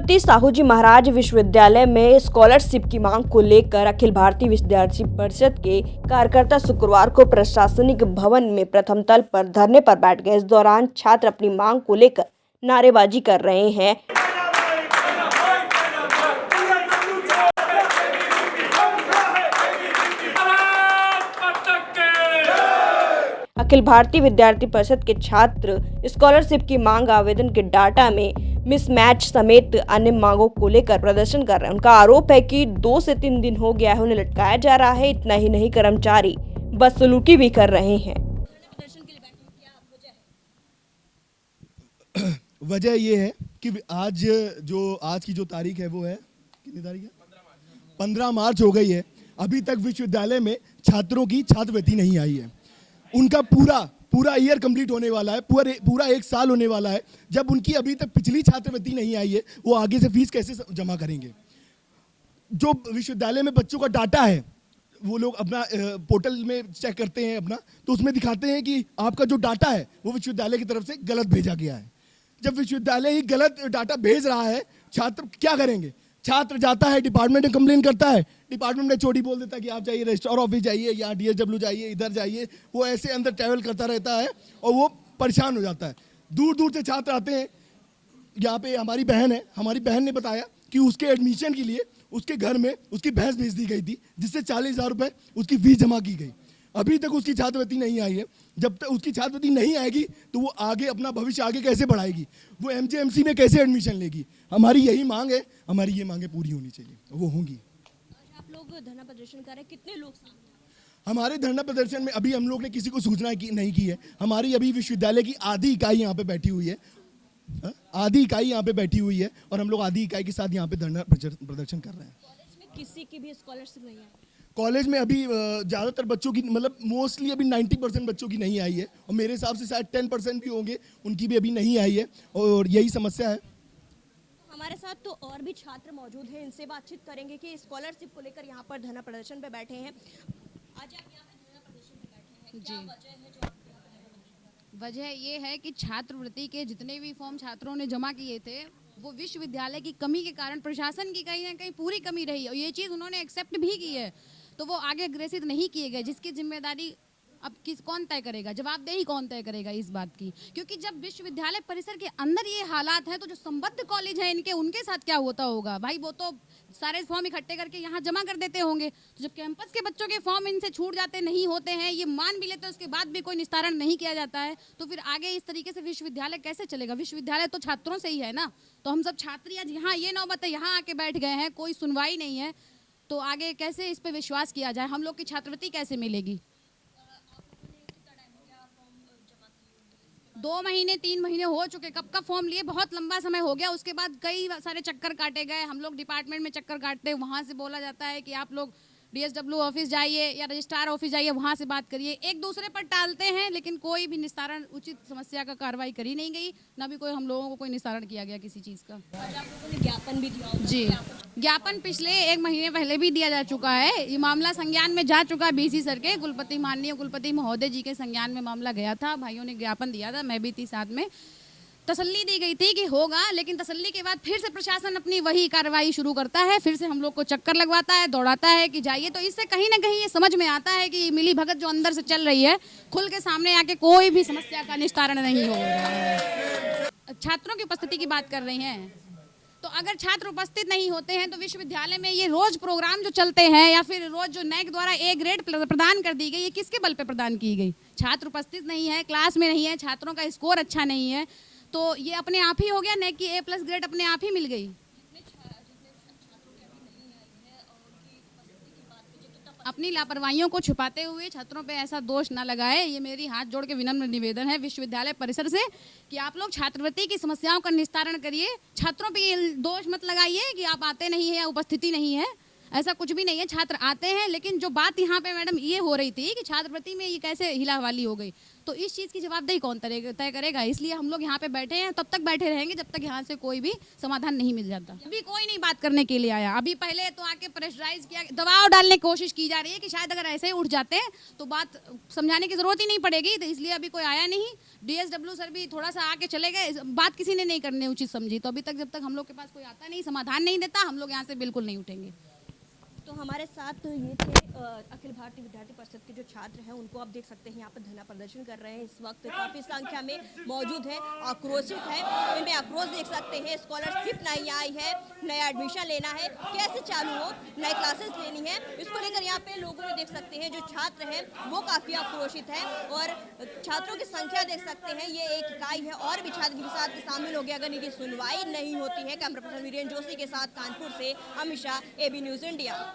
छत्रपति साहू जी महाराज विश्वविद्यालय में स्कॉलरशिप की मांग को लेकर अखिल भारतीय विद्यार्थी परिषद के कार्यकर्ता शुक्रवार को प्रशासनिक भवन में प्रथम तल पर धरने पर बैठ गए। इस दौरान छात्र अपनी मांग को लेकर नारेबाजी कर रहे हैं। अखिल भारतीय विद्यार्थी परिषद के छात्र स्कॉलरशिप की मांग आवेदन के डाटा में मिसमैच समेत अन्य मांगों को लेकर प्रदर्शन कर रहे हैं। उनका आरोप है कि 2 से 3 दिन हो गया है उन्हें लटकाया जा रहा है। इतना ही नहीं, कर्मचारी बदसलूकी भी कर रहे हैं। वजह ये है कि आज की जो तारीख है वो है, कितनी तारीख है? 15 मार्च हो गई है। अभी तक विश्वविद्यालय में छात्रों की छात्रवृत्ति नहीं आई है। उनका पूरा ईयर कंप्लीट होने वाला है, पूरा 1 साल होने वाला है। जब उनकी अभी तक पिछली छात्रवृत्ति नहीं आई है, वो आगे से फीस कैसे जमा करेंगे? जो विश्वविद्यालय में बच्चों का डाटा है, वो लोग अपना पोर्टल में चेक करते हैं अपना, तो उसमें दिखाते हैं कि आपका जो डाटा है वो विश्वविद्यालय की तरफ से गलत भेजा गया है। जब विश्वविद्यालय ही गलत डाटा भेज रहा है, छात्र क्या करेंगे? छात्र जाता है डिपार्टमेंट में कंप्लेन करता है, डिपार्टमेंट में चोटी बोल देता है कि आप जाइए रजिस्ट्रार ऑफिस जाइए या DSW जाइए, इधर जाइए। वो ऐसे अंदर ट्रैवल करता रहता है और वो परेशान हो जाता है। दूर दूर से छात्र आते हैं। यहाँ पे हमारी बहन है, हमारी बहन ने बताया कि उसके एडमिशन के लिए उसके घर में उसकी भैंस भेज दी गई थी, जिससे 40,000 रुपये उसकी फीस जमा की गई। अभी तक उसकी छात्रवृत्ति नहीं आई है। जब तक उसकी छात्रवृत्ति नहीं आएगी तो वो आगे अपना भविष्य आगे कैसे बढ़ाएगी? वो MJMC में कैसे एडमिशन लेगी? हमारी यही मांग है, हमारी ये मांगे पूरी होनी चाहिए, वो होंगी। आप लोग धरना प्रदर्शन कर रहे हैं, कितने लोग हमारे धरना प्रदर्शन में अभी हम लोग ने किसी को सूचना नहीं की है। हमारी अभी विश्वविद्यालय की आधी इकाई यहाँ पे बैठी हुई है, आधी इकाई यहाँ पे बैठी हुई है और हम लोग आधी इकाई के साथ यहाँ पे धरना प्रदर्शन कर रहे हैं। कॉलेज में किसी की भी स्कॉलरशिप नहीं है? कॉलेज में अभी ज़्यादातर बच्चों की, मतलब मोस्टली अभी 90% बच्चों की नहीं आई है और मेरे हिसाब से शायद 10% भी होंगे, उनकी भी अभी नहीं आई है और यही समस्या है। हमारे साथ तो और भी छात्र मौजूद हैं, इनसे बातचीत करेंगे कि स्कॉलरशिप को लेकर यहाँ पर धरना प्रदर्शन पे बैठे हैं। आज आप यहाँ पे धरना प्रदर्शन पे बैठे हैं, क्या वजह है जो आप यहाँ पे धरना प्रदर्शन? वजह ये है कि छात्रवृत्ति के जितने भी फॉर्म छात्रों ने जमा किए थे, वो विश्वविद्यालय की कमी के कारण प्रशासन की कहीं ना कहीं पूरी कमी रही है और ये चीज़ उन्होंने एक्सेप्ट भी की है, तो वो आगे अग्रेसित नहीं किए गए, जिसकी जिम्मेदारी अब कौन तय करेगा? जवाबदेही कौन तय करेगा इस बात की? क्योंकि जब विश्वविद्यालय परिसर के अंदर ये हालात है तो जो संबद्ध कॉलेज है उनके साथ क्या होता होगा भाई? वो तो सारे फॉर्म इकट्ठे करके यहाँ जमा कर देते होंगे। तो जब कैंपस के बच्चों के फॉर्म इनसे छूट जाते नहीं होते हैं, ये मान भी लेते हैं, उसके बाद भी कोई निस्तारण नहीं किया जाता है, तो फिर आगे इस तरीके से विश्वविद्यालय कैसे चलेगा? विश्वविद्यालय तो छात्रों से ही है ना। तो हम सब छात्र आज यहाँ ये नौबत है, यहाँ आके बैठ गए हैं, कोई सुनवाई नहीं है, तो आगे कैसे इस पे विश्वास किया जाए? हम लोग की छात्रवृत्ति कैसे मिलेगी? 2 महीने 3 महीने हो चुके, कब का फॉर्म लिए, बहुत लंबा समय हो गया। उसके बाद कई सारे चक्कर काटे गए, हम लोग डिपार्टमेंट में चक्कर काटते, वहाँ से बोला जाता है कि आप लोग DSW ऑफिस जाइए या रजिस्ट्रार ऑफिस जाइए, वहाँ से बात करिए। एक दूसरे पर टालते हैं, लेकिन कोई भी निस्तारण, उचित समस्या का कार्रवाई करी नहीं गई, ना भी कोई हम लोगों को कोई निस्तारण किया गया किसी चीज़ का। आज आप लोगों ने ज्ञापन भी दिया? जी, ज्ञापन पिछले 1 महीने पहले भी दिया जा चुका है। ये मामला संज्ञान में जा चुका है। BC सर के कुलपति, माननीय कुलपति महोदय जी के संज्ञान में मामला गया था, भाइयों ने ज्ञापन दिया था, मैं भी थी साथ में। तसल्ली दी गई थी कि होगा, लेकिन तसल्ली के बाद फिर से प्रशासन अपनी वही कार्रवाई शुरू करता है, फिर से हम लोग को चक्कर लगवाता है, दौड़ाता है कि जाइए। तो इससे कहीं ना कहीं ये समझ में आता है कि मिली भगत जो अंदर से चल रही है, खुल के सामने आके कोई भी समस्या का निस्तारण नहीं हो रहा है। छात्रों की उपस्थिति की बात कर रही हैं, तो अगर छात्र उपस्थित नहीं होते हैं तो विश्वविद्यालय में ये रोज प्रोग्राम जो चलते हैं या फिर रोज जो NAC द्वारा A ग्रेड प्रदान कर दी गई, ये किसके बल पे प्रदान की गई? छात्र उपस्थित नहीं है, क्लास में नहीं है, छात्रों का स्कोर अच्छा नहीं है, तो ये अपने आप ही हो गया NAC की A+ ग्रेड अपने आप ही मिल गई। अपनी लापरवाहियों को छुपाते हुए छात्रों पे ऐसा दोष ना लगाए, ये मेरी हाथ जोड़ के विनम्र निवेदन है विश्वविद्यालय परिसर से कि आप लोग छात्रवृत्ति की समस्याओं का निस्तारण करिए। छात्रों पे ये दोष मत लगाइए कि आप आते नहीं है या उपस्थिति नहीं है। ऐसा कुछ भी नहीं है, छात्र आते हैं, लेकिन जो बात यहाँ पे मैडम ये हो रही थी कि छात्रवृत्ति में ये कैसे हिलावाली हो गई, तो इस चीज़ की जवाबदेही कौन तय करेगा। इसलिए हम लोग यहाँ पे बैठे हैं, तब तक बैठे रहेंगे जब तक यहाँ से कोई भी समाधान नहीं मिल जाता। अभी कोई नहीं बात करने के लिए आया। अभी पहले तो आके प्रेशराइज किया, दबाव डालने की कोशिश की जा रही है कि शायद अगर ऐसे ही उठ जाते हैं तो बात समझाने की जरूरत ही नहीं पड़ेगी, तो इसलिए अभी कोई आया नहीं। DSW सर भी थोड़ा सा आके चले गए, बात किसी ने नहीं करने उचित समझी। तो अभी तक जब तक हम लोग के पास कोई आता नहीं, समाधान नहीं देता, हम लोग यहाँ से बिल्कुल नहीं उठेंगे। तो हमारे साथ ये थे अखिल भारतीय विद्यार्थी परिषद के जो छात्र हैं, उनको आप देख सकते हैं यहाँ पर धरना प्रदर्शन कर रहे हैं। इस वक्त काफ़ी संख्या में मौजूद है, आक्रोशित है। इनमें आक्रोश देख सकते हैं, स्कॉलरशिप नहीं आई है, नया एडमिशन लेना है, कैसे चालू हो, नई क्लासेस लेनी है, इसको लेकर यहाँ पे लोगों को देख सकते हैं। जो छात्र हैं वो काफ़ी आक्रोशित हैं और छात्रों की संख्या देख सकते हैं, ये एक इकाई है और भी छात्र के साथ शामिल हो गए अगर इनकी सुनवाई नहीं होती है। कैमरा पर्सन वीरेंद्र जोशी के साथ कानपुर से Amit Shah, AB news India.